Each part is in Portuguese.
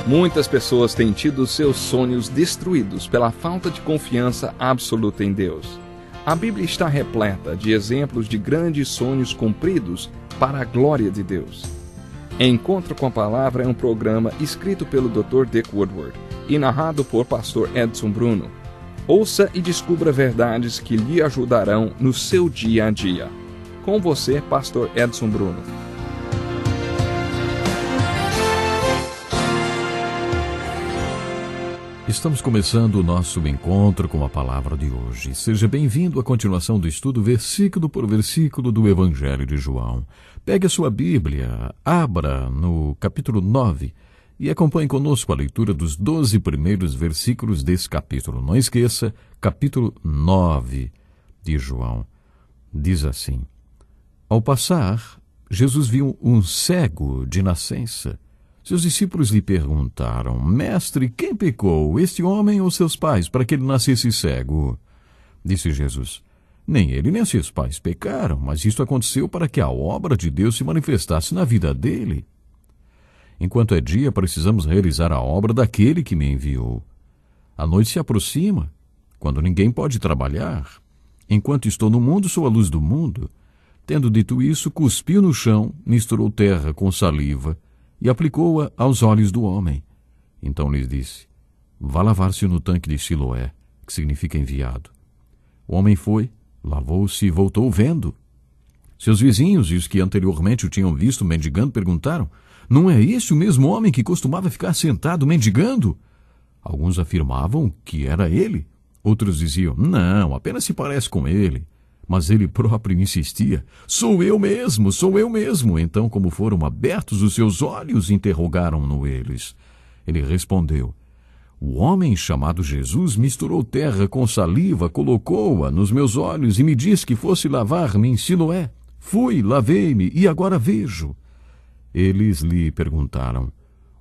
Muitas pessoas têm tido seus sonhos destruídos pela falta de confiança absoluta em Deus. A Bíblia está repleta de exemplos de grandes sonhos cumpridos para a glória de Deus. Encontro com a Palavra é um programa escrito pelo Dr. Dick Woodward e narrado por Pastor Edson Bruno. Ouça e descubra verdades que lhe ajudarão no seu dia a dia. Com você, Pastor Edson Bruno. Estamos começando o nosso encontro com a palavra de hoje. Seja bem-vindo à continuação do estudo versículo por versículo do Evangelho de João. Pegue a sua Bíblia, abra no capítulo 9 e acompanhe conosco a leitura dos 12 primeiros versículos desse capítulo. Não esqueça, capítulo 9 de João. Diz assim: Ao passar, Jesus viu um cego de nascença. Seus discípulos lhe perguntaram: Mestre, quem pecou, este homem ou seus pais, para que ele nascesse cego? Disse Jesus: Nem ele nem seus pais pecaram, mas isto aconteceu para que a obra de Deus se manifestasse na vida dele. Enquanto é dia, precisamos realizar a obra daquele que me enviou. A noite se aproxima, quando ninguém pode trabalhar. Enquanto estou no mundo, sou a luz do mundo. Tendo dito isso, cuspiu no chão, misturou terra com saliva e aplicou-a aos olhos do homem. Então lhes disse: Vá lavar-se no tanque de Siloé, que significa enviado. O homem foi, lavou-se e voltou vendo. Seus vizinhos e os que anteriormente o tinham visto mendigando perguntaram: Não é esse o mesmo homem que costumava ficar sentado mendigando? Alguns afirmavam que era ele. Outros diziam: Não, apenas se parece com ele. Mas ele próprio insistia: Sou eu mesmo, sou eu mesmo. Então, como foram abertos os seus olhos, interrogaram-no eles. Ele respondeu: O homem chamado Jesus misturou terra com saliva, colocou-a nos meus olhos e me disse que fosse lavar-me em Siloé. Fui, lavei-me e agora vejo. Eles lhe perguntaram: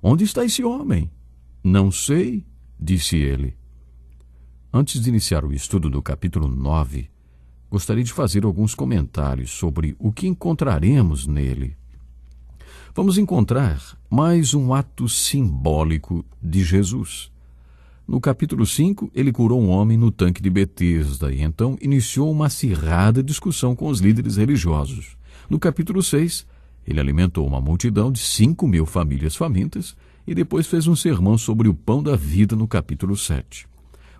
Onde está esse homem? Não sei, disse ele. Antes de iniciar o estudo do capítulo 9, gostaria de fazer alguns comentários sobre o que encontraremos nele. Vamos encontrar mais um ato simbólico de Jesus. No capítulo 5, ele curou um homem no tanque de Betesda e então iniciou uma acirrada discussão com os líderes religiosos. No capítulo 6, ele alimentou uma multidão de 5.000 famílias famintas e depois fez um sermão sobre o pão da vida no capítulo 7.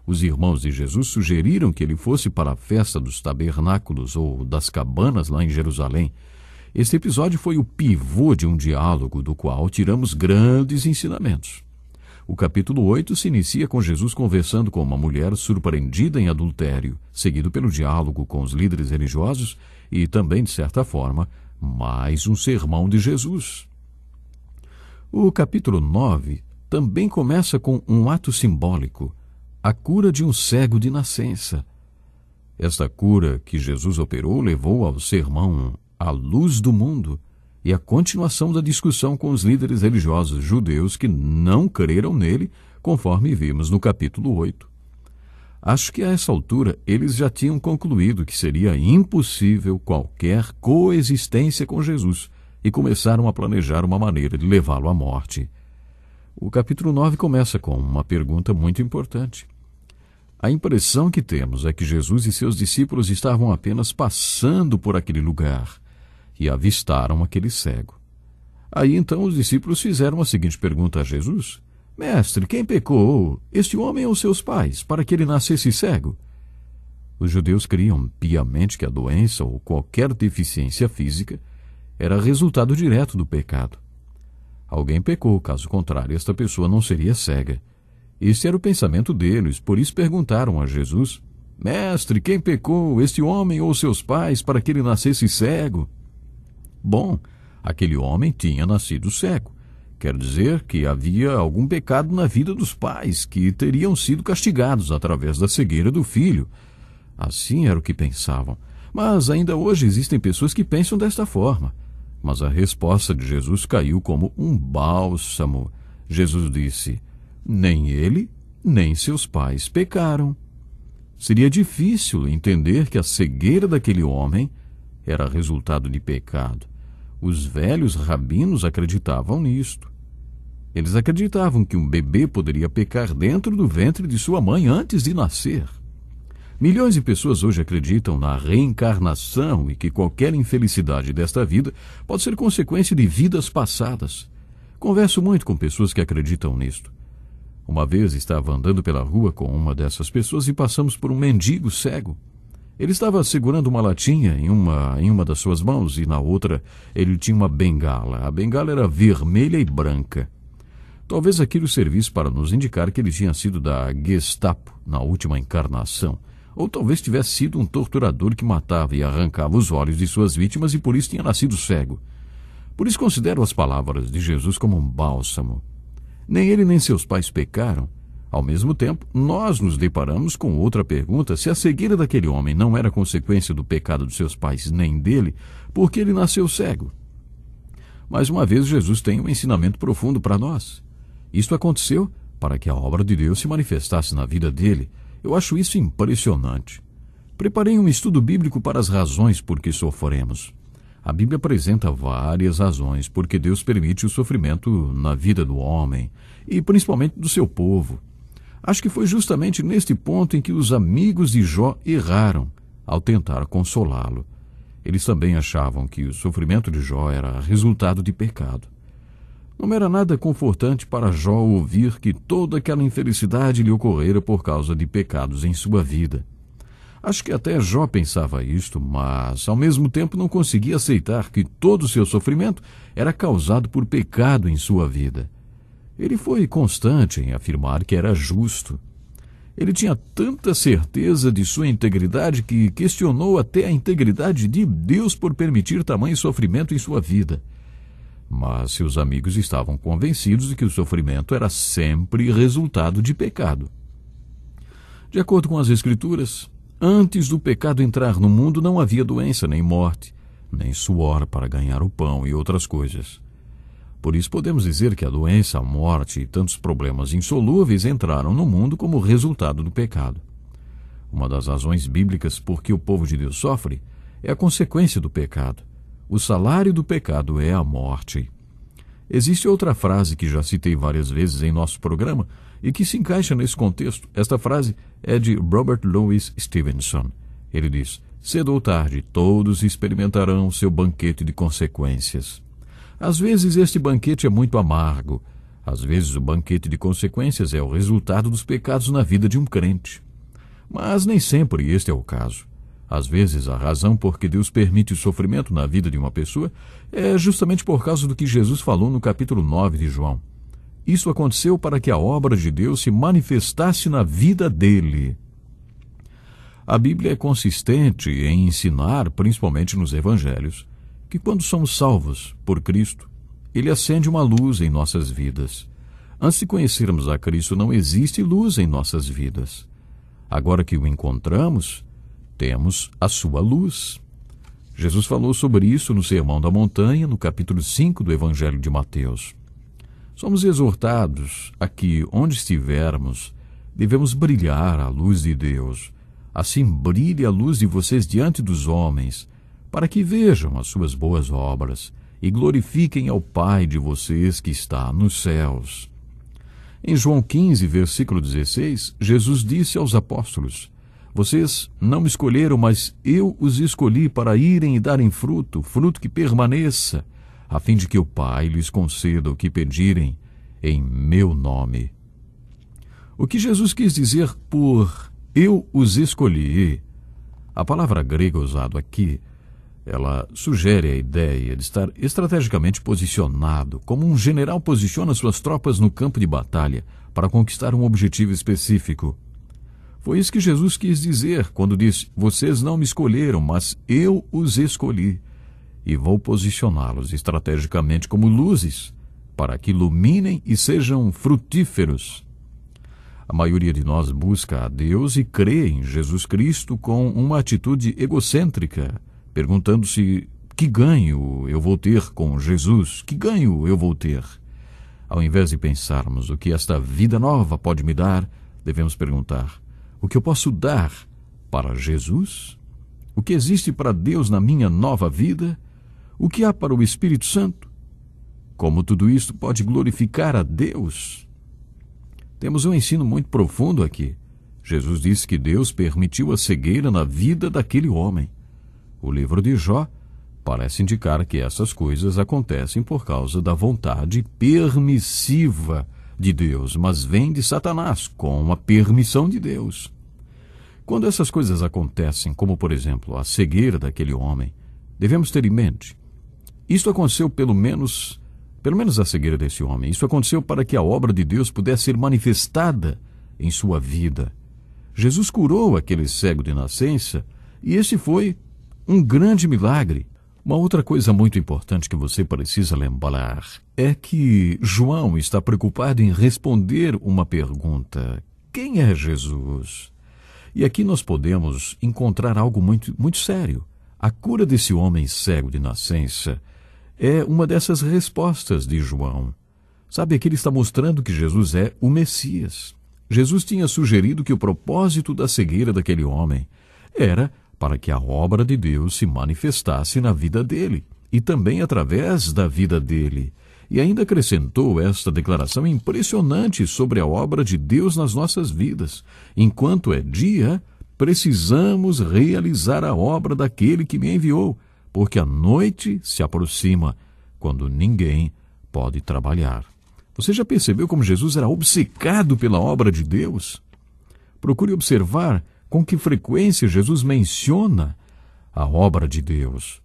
Os irmãos de Jesus sugeriram que ele fosse para a festa dos tabernáculos ou das cabanas lá em Jerusalém. Este episódio foi o pivô de um diálogo do qual tiramos grandes ensinamentos. O capítulo 8 se inicia com Jesus conversando com uma mulher surpreendida em adultério, seguido pelo diálogo com os líderes religiosos e também, de certa forma, mais um sermão de Jesus. O capítulo 9 também começa com um ato simbólico: a cura de um cego de nascença. Esta cura que Jesus operou levou ao sermão A Luz do Mundo e a continuação da discussão com os líderes religiosos judeus que não creram nele, conforme vimos no capítulo 8. Acho que a essa altura eles já tinham concluído que seria impossível qualquer coexistência com Jesus e começaram a planejar uma maneira de levá-lo à morte. O capítulo 9 começa com uma pergunta muito importante. A impressão que temos é que Jesus e seus discípulos estavam apenas passando por aquele lugar e avistaram aquele cego. Aí então os discípulos fizeram a seguinte pergunta a Jesus: Mestre, quem pecou, este homem ou seus pais, para que ele nascesse cego? Os judeus criam piamente que a doença ou qualquer deficiência física era resultado direto do pecado. Alguém pecou, caso contrário, esta pessoa não seria cega. Este era o pensamento deles, por isso perguntaram a Jesus: Mestre, quem pecou, este homem ou seus pais, para que ele nascesse cego? Bom, aquele homem tinha nascido cego. Quer dizer que havia algum pecado na vida dos pais, que teriam sido castigados através da cegueira do filho. Assim era o que pensavam. Mas ainda hoje existem pessoas que pensam desta forma. Mas a resposta de Jesus caiu como um bálsamo. Jesus disse: Nem ele, nem seus pais pecaram. Seria difícil entender que a cegueira daquele homem era resultado de pecado. Os velhos rabinos acreditavam nisto. Eles acreditavam que um bebê poderia pecar dentro do ventre de sua mãe antes de nascer. Milhões de pessoas hoje acreditam na reencarnação e que qualquer infelicidade desta vida pode ser consequência de vidas passadas. Converso muito com pessoas que acreditam nisto. Uma vez estava andando pela rua com uma dessas pessoas e passamos por um mendigo cego. Ele estava segurando uma latinha em uma das suas mãos e na outra ele tinha uma bengala. A bengala era vermelha e branca. Talvez aquilo servisse para nos indicar que ele tinha sido da Gestapo na última encarnação. Ou talvez tivesse sido um torturador que matava e arrancava os olhos de suas vítimas e por isso tinha nascido cego. Por isso considero as palavras de Jesus como um bálsamo. Nem ele nem seus pais pecaram. Ao mesmo tempo, nós nos deparamos com outra pergunta: se a cegueira daquele homem não era consequência do pecado dos seus pais nem dele, por que ele nasceu cego? Mais uma vez, Jesus tem um ensinamento profundo para nós. Isto aconteceu para que a obra de Deus se manifestasse na vida dele. Eu acho isso impressionante. Preparei um estudo bíblico para as razões por que sofremos. A Bíblia apresenta várias razões por que Deus permite o sofrimento na vida do homem, e principalmente do seu povo. Acho que foi justamente neste ponto em que os amigos de Jó erraram ao tentar consolá-lo. Eles também achavam que o sofrimento de Jó era resultado de pecado. Não era nada confortante para Jó ouvir que toda aquela infelicidade lhe ocorrera por causa de pecados em sua vida. Acho que até Jó pensava isto, mas ao mesmo tempo não conseguia aceitar que todo o seu sofrimento era causado por pecado em sua vida. Ele foi constante em afirmar que era justo. Ele tinha tanta certeza de sua integridade que questionou até a integridade de Deus por permitir tamanho sofrimento em sua vida. Mas seus amigos estavam convencidos de que o sofrimento era sempre resultado de pecado. De acordo com as Escrituras, antes do pecado entrar no mundo não havia doença, nem morte, nem suor para ganhar o pão e outras coisas. Por isso podemos dizer que a doença, a morte e tantos problemas insolúveis entraram no mundo como resultado do pecado. Uma das razões bíblicas por que o povo de Deus sofre é a consequência do pecado. O salário do pecado é a morte. Existe outra frase que já citei várias vezes em nosso programa e que se encaixa nesse contexto. Esta frase é de Robert Louis Stevenson. Ele diz: cedo ou tarde todos experimentarão seu banquete de consequências. Às vezes este banquete é muito amargo. Às vezes o banquete de consequências é o resultado dos pecados na vida de um crente. Mas nem sempre este é o caso. Às vezes a razão por que Deus permite o sofrimento na vida de uma pessoa é justamente por causa do que Jesus falou no capítulo 9 de João. Isso aconteceu para que a obra de Deus se manifestasse na vida dele. A Bíblia é consistente em ensinar, principalmente nos evangelhos, que quando somos salvos por Cristo, Ele acende uma luz em nossas vidas. Antes de conhecermos a Cristo, não existe luz em nossas vidas. Agora que o encontramos, temos a sua luz. Jesus falou sobre isso no Sermão da Montanha, no capítulo 5 do Evangelho de Mateus. Somos exortados a que, onde estivermos, devemos brilhar a luz de Deus. Assim brilhe a luz de vocês diante dos homens, para que vejam as suas boas obras e glorifiquem ao Pai de vocês que está nos céus. Em João 15, versículo 16, Jesus disse aos apóstolos: vocês não me escolheram, mas eu os escolhi para irem e darem fruto, fruto que permaneça, a fim de que o Pai lhes conceda o que pedirem em meu nome. O que Jesus quis dizer por eu os escolhi? A palavra grega usada aqui, ela sugere a ideia de estar estrategicamente posicionado, como um general posiciona suas tropas no campo de batalha para conquistar um objetivo específico. Foi isso que Jesus quis dizer quando disse: vocês não me escolheram, mas eu os escolhi, e vou posicioná-los estrategicamente como luzes, para que iluminem e sejam frutíferos. A maioria de nós busca a Deus e crê em Jesus Cristo com uma atitude egocêntrica, perguntando-se: que ganho eu vou ter com Jesus? Que ganho eu vou ter? Ao invés de pensarmos o que esta vida nova pode me dar, devemos perguntar: o que eu posso dar para Jesus? O que existe para Deus na minha nova vida? O que há para o Espírito Santo? como tudo isto pode glorificar a Deus? Temos um ensino muito profundo aqui. Jesus disse que Deus permitiu a cegueira na vida daquele homem. O livro de Jó parece indicar que essas coisas acontecem por causa da vontade permissiva de Deus, mas vem de Satanás, com a permissão de Deus. Quando essas coisas acontecem, como por exemplo a cegueira daquele homem, devemos ter em mente, isto aconteceu pelo menos a cegueira desse homem, isso aconteceu para que a obra de Deus pudesse ser manifestada em sua vida. Jesus curou aquele cego de nascença e esse foi um grande milagre. Uma outra coisa muito importante que você precisa lembrar é que João está preocupado em responder uma pergunta: quem é Jesus? E aqui nós podemos encontrar algo muito sério. A cura desse homem cego de nascença é uma dessas respostas de João. Sabe, aqui ele está mostrando que Jesus é o Messias. Jesus tinha sugerido que o propósito da cegueira daquele homem era para que a obra de Deus se manifestasse na vida dele e também através da vida dele. E ainda acrescentou esta declaração impressionante sobre a obra de Deus nas nossas vidas. Enquanto é dia, precisamos realizar a obra daquele que me enviou, porque a noite se aproxima, quando ninguém pode trabalhar. Você já percebeu como Jesus era obcecado pela obra de Deus? Procure observar com que frequência Jesus menciona a obra de Deus.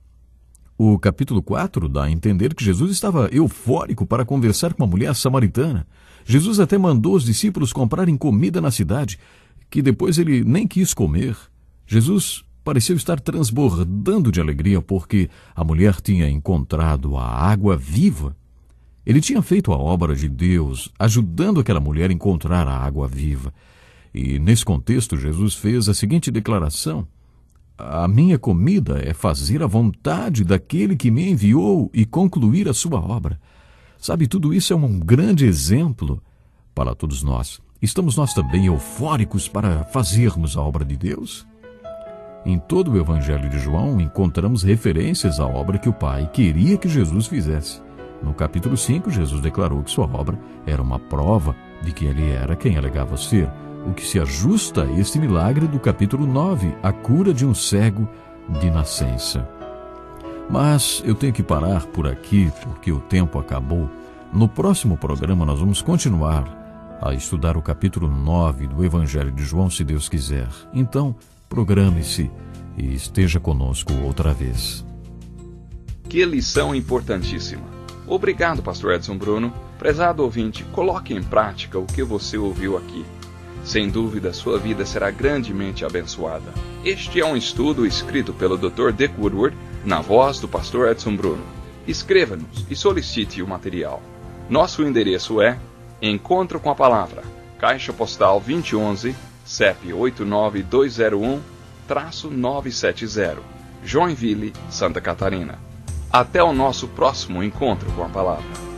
O capítulo 4 dá a entender que Jesus estava eufórico para conversar com uma mulher samaritana. Jesus até mandou os discípulos comprarem comida na cidade, que depois ele nem quis comer. Jesus pareceu estar transbordando de alegria porque a mulher tinha encontrado a água viva. Ele tinha feito a obra de Deus, ajudando aquela mulher a encontrar a água viva. E nesse contexto, Jesus fez a seguinte declaração: a minha comida é fazer a vontade daquele que me enviou e concluir a sua obra. Sabe, tudo isso é um grande exemplo para todos nós. Estamos nós também eufóricos para fazermos a obra de Deus? Em todo o Evangelho de João, encontramos referências à obra que o Pai queria que Jesus fizesse. No capítulo 5, Jesus declarou que sua obra era uma prova de que ele era quem alegava ser, o que se ajusta a este milagre do capítulo 9, a cura de um cego de nascença. Mas eu tenho que parar por aqui, porque o tempo acabou. No próximo programa nós vamos continuar a estudar o capítulo 9 do Evangelho de João, se Deus quiser. Então, programe-se e esteja conosco outra vez. Que lição importantíssima! Obrigado, pastor Edson Bruno. Prezado ouvinte, coloque em prática o que você ouviu aqui. Sem dúvida, sua vida será grandemente abençoada. Este é um estudo escrito pelo Dr. Dick Woodward, na voz do pastor Edson Bruno. Escreva-nos e solicite o material. Nosso endereço é Encontro com a Palavra, Caixa Postal 2011, CEP 89201-970, Joinville, Santa Catarina. Até o nosso próximo encontro com a Palavra.